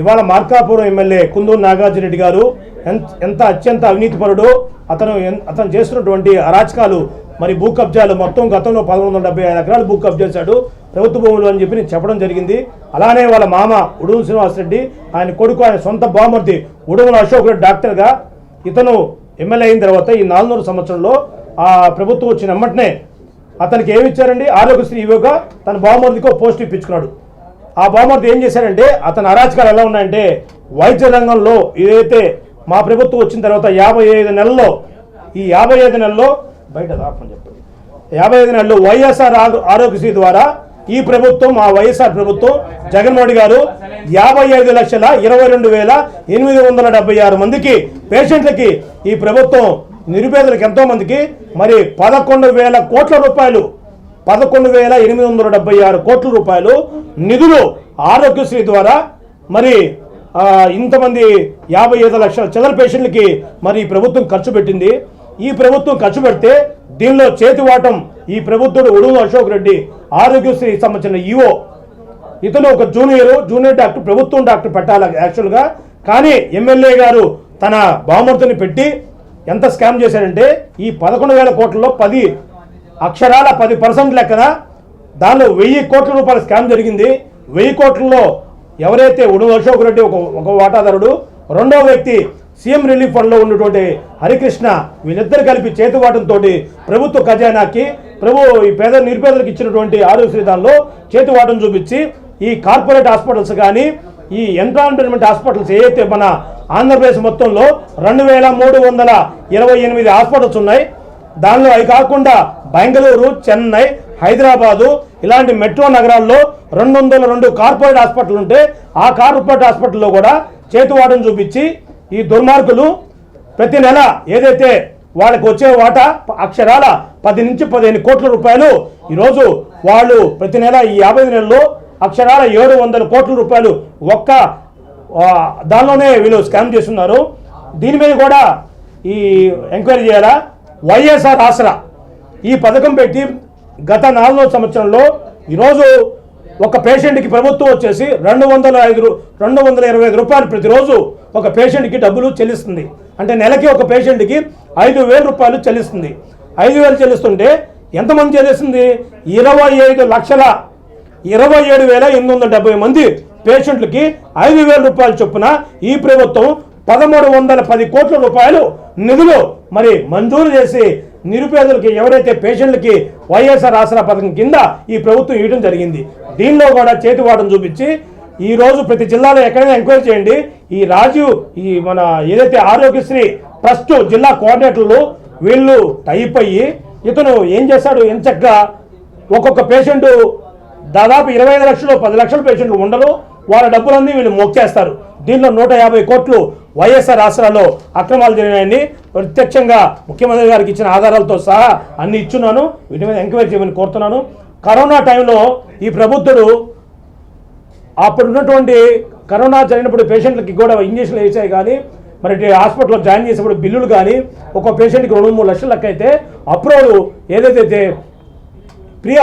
ఇవాళ మార్కాపురం ఎమ్మెల్యే కుందూరు నాగార్జునరెడ్డి గారు ఎంత అత్యంత అవినీతిపరుడు, అతను చేస్తున్నటువంటి అరాచకాలు, మరి భూ కబ్జాలు మొత్తం గతంలో 1175 ఎకరాలు భూ కబ్జా చేశాడు ప్రభుత్వ భూములు అని చెప్పి నేను చెప్పడం జరిగింది. అలానే వాళ్ళ మామ ఉడుమల శ్రీనివాసరెడ్డి, ఆయన కొడుకు, ఆయన సొంత బామర్ది ఉడుమల అశోక్ రెడ్డి డాక్టర్గా ఇతను ఎమ్మెల్యే అయిన తర్వాత ఈ 4 సంవత్సరంలో ఆ ప్రభుత్వం వచ్చిన వెంటనే అతనికి ఏమి ఇచ్చారండి, ఆరోగ్యశ్రీ ఇవ్వగా తన బామర్దికి ఒక పోస్ట్ ఇప్పించుకున్నాడు. ఆ బామర్ది ఏం చేశారంటే, అతని అరాచకాలు ఎలా ఉన్నాయంటే, వైద్య రంగంలో ఏదైతే మా ప్రభుత్వం వచ్చిన తర్వాత 55 నెలల్లో ఈ 55 నెలల్లో బయట రాపని చెప్పండి 55 నెలల్లో వైఎస్ఆర్ ఆరోగ్యశ్రీ ద్వారా ఈ ప్రభుత్వం, ఆ వైఎస్ఆర్ ప్రభుత్వం జగన్మోహన్ గారు 55,22,876 మందికి పేషెంట్లకి ఈ ప్రభుత్వం నిరుపేదలకు ఎంతో మందికి మరి 11,000 కోట్ల రూపాయలు 11,876 కోట్ల రూపాయలు నిధులు ఆరోగ్యశ్రీ ద్వారా మరి ఇంతమంది 55 లక్షల చిల్లర పేషెంట్లకి మరి ఈ ప్రభుత్వం ఖర్చు పెట్టింది. ఈ ప్రభుత్వం ఖర్చు పెడితే దీనిలో చేతివాటం ఈ ప్రభుత్వుడు ఉడుమల అశోక్ రెడ్డి ఆరోగ్యశ్రీ సంబంధించిన ఈఓ, ఇతను ఒక జూనియర్ డాక్టర్, ప్రభుత్వం డాక్టర్ పెట్టాలి యాక్చువల్గా. కానీ ఎమ్మెల్యే గారు తన బామర్తిని పెట్టి ఎంత స్కామ్ చేశారంటే, ఈ 11,000 కోట్లలో 10% లెక్కన దానిలో 1000 కోట్ల రూపాయల స్కామ్ జరిగింది. 1000 కోట్లలో ఎవరైతే ఉడుమల అశోక్ రెడ్డి ఒక వాటాదారుడు, రెండో వ్యక్తి సీఎం రిలీఫ్ ఫండ్లో ఉన్నటువంటి హరికృష్ణ, వీళ్ళిద్దరు కలిపి చేతివాటంతో ప్రభుత్వ ఖజానాకి ఈ నిరుపేదలకు ఇచ్చినటువంటి ఆరోగ్యశ్రీ దానిలో చేతివాటం చూపించి ఈ కార్పొరేట్ హాస్పిటల్స్ కానీ ఈ ఎంప్లాయ్మెంట్ హాస్పిటల్స్ ఏదైతే మన ఆంధ్రప్రదేశ్ మొత్తంలో 2,328 హాస్పిటల్స్ ఉన్నాయి. దానిలో అవి కాకుండా బెంగళూరు, చెన్నై, హైదరాబాదు ఇలాంటి మెట్రో నగరాల్లో 202 కార్పొరేట్ హాస్పిటల్ ఉంటే ఆ కార్పొరేట్ హాస్పిటల్లో కూడా చేతివాటం చూపించి ఈ దుర్మార్గులు ప్రతి నెల ఏదైతే వాళ్ళకి వచ్చే వాటా అక్షరాల 10 నుంచి 15 కోట్ల రూపాయలు ఈరోజు వాళ్ళు ప్రతి నెల ఈ 50 నెలల్లో అక్షరాల 700 కోట్ల రూపాయలు ఒక్క దానిలోనే వీళ్ళు స్కామ్ చేస్తున్నారు. దీని మీద కూడా ఈ ఎంక్వైరీ చేయాలా. వైఎస్ఆర్ ఆసరా ఈ పథకం పెట్టి గత 4 సంవత్సరంలో ఈరోజు ఒక పేషెంట్కి ప్రభుత్వం వచ్చేసి 225 రూపాయలు ప్రతిరోజు ఒక పేషెంట్కి డబ్బులు చెల్లిస్తుంది. అంటే నెలకి ఒక పేషెంట్కి 5,000 రూపాయలు చెల్లిస్తుంది. 5,000 చెల్లిస్తుంటే ఎంతమంది చెల్లిస్తుంది? 27,27,870 మంది పేషెంట్లకి 5,000 రూపాయలు చొప్పున ఈ ప్రభుత్వం 1,310 కోట్ల రూపాయలు నిధులు మరి మంజూరు చేసి నిరుపేదలకి ఎవరైతే పేషెంట్లకి వైఎస్ఆర్ ఆసరా పథకం కింద ఈ ప్రభుత్వం ఇవ్వడం జరిగింది. దీనిలో కూడా చేతివాటం చూపించి ఈరోజు ప్రతి జిల్లాలో ఎక్కడైనా ఎంక్వైరీ చేయండి. ఈ మన ఏదైతే ఆరోగ్యశ్రీ ట్రస్ట్ జిల్లా కోఆర్డినేటర్లు వీళ్ళు టైప్ అయ్యి ఇతను ఏం చేశాడు, ఎంచక్కా ఒక్కొక్క పేషెంట్ దాదాపు 25 లక్షలు 10 లక్షల పేషెంట్లు ఉండరు, వాళ్ళ డబ్బులన్నీ వీళ్ళు మొక్కేస్తారు. దీనిలో 150 కోట్లు వైఎస్ఆర్ ఆసరాలో అక్రమాలు జరిగినాయని ప్రత్యక్షంగా ముఖ్యమంత్రి గారికి ఇచ్చిన ఆధారాలతో సహా అన్ని ఇచ్చున్నాను. వీటి మీద ఎంక్వైరీ చేయమని కోరుతున్నాను. కరోనా టైంలో ఈ ప్రభుత్వుడు అప్పుడు ఉన్నటువంటి కరోనా జరిగినప్పుడు పేషెంట్లకి కూడా ఇంజక్షన్లు వేసాయి కానీ మరి హాస్పిటల్లో జాయిన్ చేసేప్పుడు బిల్లులు కానీ ఒక పేషెంట్కి 2-3 లక్షల లెక్క అయితే అప్రూవల్ ఏదైతే ప్రీ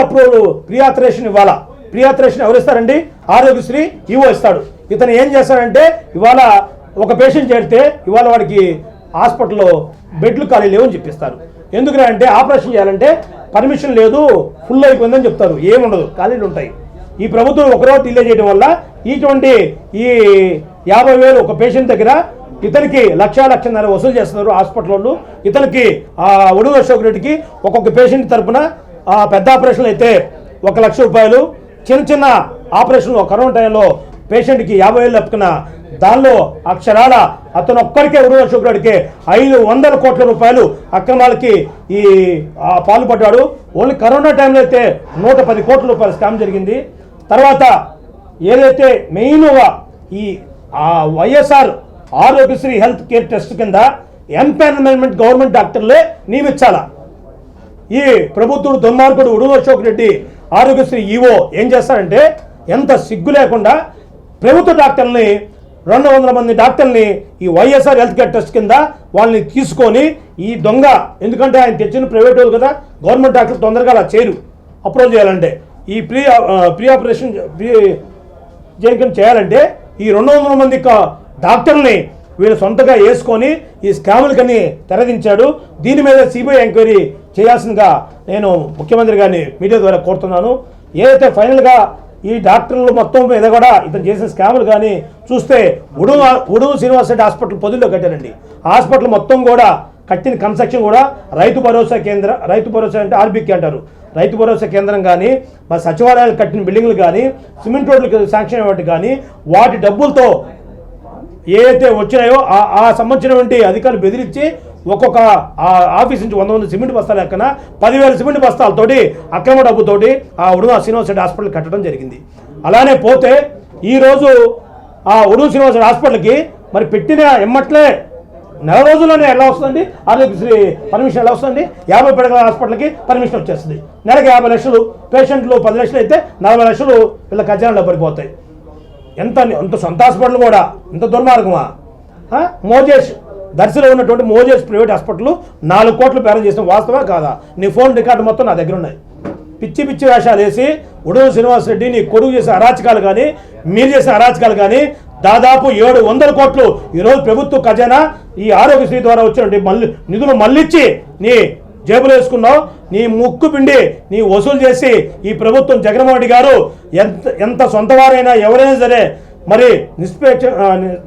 ఆథరైజేషన్ ఇవ్వాలా. ప్రీ ఆథరైజేషన్ ఎవరు ఇస్తారండి? ఆరోగ్యశ్రీ ఈవో ఇస్తాడు. ఇతను ఏం చేస్తాడంటే ఇవాళ ఒక పేషెంట్ చేరితే ఇవాళ వాడికి హాస్పిటల్లో బెడ్లు ఖాళీ లేవని చెప్పిస్తారు. ఎందుకంటే ఆపరేషన్ చేయాలంటే పర్మిషన్ లేదు, ఫుల్ అయిపోయిందని చెప్తారు. ఏముండదు, ఖాళీలు ఉంటాయి. ఈ ప్రభుత్వం ఒకరోజు డిలే చేయడం వల్ల ఇటువంటి ఈ 50,000 ఒక పేషెంట్ దగ్గర ఇతనికి 1,00,000-1,50,000 వసూలు చేస్తున్నారు హాస్పిటల్లో. ఇతనికి ఉడుమల అశోక్ రెడ్డికి ఒక్కొక్క పేషెంట్ తరఫున పెద్ద ఆపరేషన్లు అయితే 1,00,000 రూపాయలు, చిన్న ఆపరేషన్లు కరోనా టైంలో పేషెంట్కి 50,000 లెక్కన దానిలో అక్షరాల అతను ఒక్కరికే ఉడుమల అశోక్ రెడ్డికి 500 కోట్ల రూపాయలు అక్రమాలకి పాల్పడ్డాడు. ఓన్లీ కరోనా టైంలో అయితే 110 కోట్ల రూపాయలు స్కామ్ జరిగింది. తర్వాత ఏదైతే మెయిన్గా ఈ YSR Aarogyasri health care trust కింద ఎంపానల్మెంట్ గవర్నమెంట్ డాక్టర్లే నియమించాలా. ఈ ప్రభుత్వుడు దుర్మార్గుడు ఉడుమల అశోక్ రెడ్డి ఆరోగ్యశ్రీ ఈవో ఏం చేస్తారంటే ఎంత సిగ్గు లేకుండా ప్రభుత్వ డాక్టర్ని 200 మంది డాక్టర్ని ఈ వైఎస్ఆర్ హెల్త్ కేర్ ట్రస్ట్ కింద వాళ్ళని తీసుకొని ఈ దొంగ, ఎందుకంటే ఆయన తెచ్చిన ప్రైవేట్ వాళ్ళు కదా, గవర్నమెంట్ డాక్టర్లు తొందరగా అలా చేయరు. అప్రోచ్ చేయాలంటే ఈ ప్రీ ఆపరేషన్ చేయాలంటే ఈ 200 మంది డాక్టర్ని వీళ్ళు సొంతగా వేసుకొని ఈ స్కాములకని తెరదించాడు. దీని మీద సిబిఐ ఎంక్వైరీ చేయాల్సిందిగా నేను ముఖ్యమంత్రి గారిని మీడియా ద్వారా కోరుతున్నాను. ఏదైతే ఫైనల్గా ఈ డాక్టర్లు మొత్తం మీద కూడా ఇతను చేసిన స్కాములు కానీ చూస్తే ఉడుగు శ్రీనివాస రెడ్డి హాస్పిటల్ పొదుల్లో కట్టారండి. హాస్పిటల్ మొత్తం కూడా కట్టిన కన్స్ట్రక్షన్ కూడా రైతు భరోసా అంటే ఆర్బీకే అంటారు, రైతు భరోసా కేంద్రం కానీ, మరి సచివాలయాలు కట్టిన బిల్డింగ్లు కానీ, సిమెంట్ రోడ్లకు శాంక్షన్ అవ్వటి కానీ, వాటి డబ్బులతో ఏదైతే వచ్చినాయో ఆ సంబంధించినటువంటి అధికారులు బెదిరించి ఒక్కొక్క ఆఫీస్ నుంచి 100 సిమెంట్ బస్తాలు ఎక్కన 10,000 సిమెంట్ బస్తాలతోటి అక్రమ డబ్బుతోటి ఆ ఉడుగు శ్రీనివాస రెడ్డి హాస్పిటల్ కట్టడం జరిగింది. అలానే పోతే ఈరోజు ఆ ఉడుగు శ్రీనివాస రెడ్డి హాస్పిటల్కి మరి పెట్టిన ఎమ్మట్లే నెల రోజుల్లోనే ఎలా వస్తుందండి ఆరోగ్యశ్రీ పర్మిషన్ ఎలా వస్తుంది? 50 పడగల హాస్పిటల్కి పర్మిషన్ వచ్చేస్తుంది. నెలకి 50 లక్షలు, పేషెంట్లు 10 లక్షలు అయితే 40 లక్షలు వీళ్ళ ఖజానాలో పడిపోతాయి. ఎంత సొంత హాస్పిటల్ కూడా ఇంత దుర్మార్గమా? మోజేష్ దర్శిలో ఉన్నటువంటి మోజేష్ ప్రైవేట్ హాస్పిటల్ 4 కోట్లు బేరం చేసిన వాస్తవా కాదా? నీ ఫోన్ రికార్డు మొత్తం నా దగ్గర ఉన్నాయి. పిచ్చి వేషాలు వేసి ఉడుగు శ్రీనివాస రెడ్డి నీ కొడుకు చేసే అరాచకాలు కానీ, మీరు చేసే అరాచకాలు కానీ దాదాపు 700 కోట్లు ఈరోజు ప్రభుత్వ ఖజానా ఈ ఆరోగ్యశ్రీ ద్వారా వచ్చినటువంటి నిధులు మళ్ళిచ్చి నీ జేబులు వేసుకున్నావు. నీ ముక్కు పిండి నీ వసూలు చేసి ఈ ప్రభుత్వం జగన్మోహన్ రెడ్డి గారు ఎంత సొంతవారైనా ఎవరైనా సరే మరి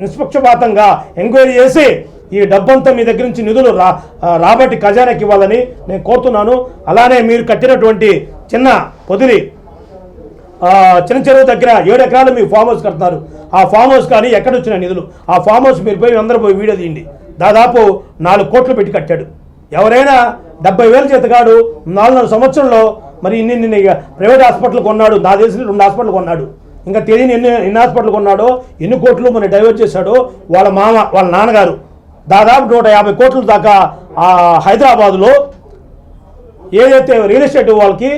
నిష్పక్షపాతంగా ఎంక్వైరీ చేసి ఈ డబ్బంతా మీ దగ్గర నుంచి నిధులు రాబట్టి ఖజానాకి ఇవ్వాలని నేను కోరుతున్నాను. అలానే మీరు కట్టినటువంటి చిన్న పొదిలి చిన్న చెరువు దగ్గర 7 ఎకరాలు మీ ఫామ్ హౌస్ కడతారు. ఆ ఫామ్ హౌస్ కానీ ఎక్కడ వచ్చిన నిధులు? ఆ ఫామ్ హౌస్ మీరు పోయి అందరూ పోయి వీడియో తీయండి. దాదాపు 4 కోట్లు పెట్టి కట్టాడు. ఎవరైనా 70,000 చేతగాడు 4 సంవత్సరంలో మరి ఇన్ని ప్రైవేట్ హాస్పిటల్ కొన్నాడు. నా తెలిసిన 2 హాస్పిటల్ కొన్నాడు. ఇంకా తెలియని ఎన్ని హాస్పిటల్ కొన్నాడో, ఎన్ని కోట్లు మన డైవర్ట్ చేశాడో. వాళ్ళ నాన్నగారు దాదాపు 150 కోట్ల దాకా హైదరాబాదులో ఏదైతే రియల్ ఎస్టేట్ వాళ్ళకి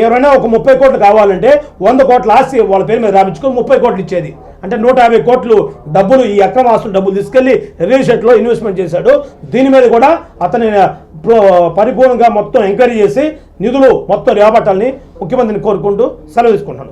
ఎవరైనా ఒక 30 కోట్లు కావాలంటే 100 కోట్ల ఆస్తి వాళ్ళ పేరు మీద రాపించుకొని 30 కోట్లు ఇచ్చేది. అంటే 150 కోట్లు డబ్బులు ఈ అక్రమ ఆస్తులు డబ్బులు తీసుకెళ్లి రియల్ ఎస్టేట్లో ఇన్వెస్ట్మెంట్ చేశాడు. దీని మీద కూడా అతని పరిపూర్ణంగా మొత్తం ఎంక్వైరీ చేసి నిధులు మొత్తం రాబట్టాలని ముఖ్యమంత్రిని కోరుకుంటూ సెలవు తీసుకుంటున్నాను.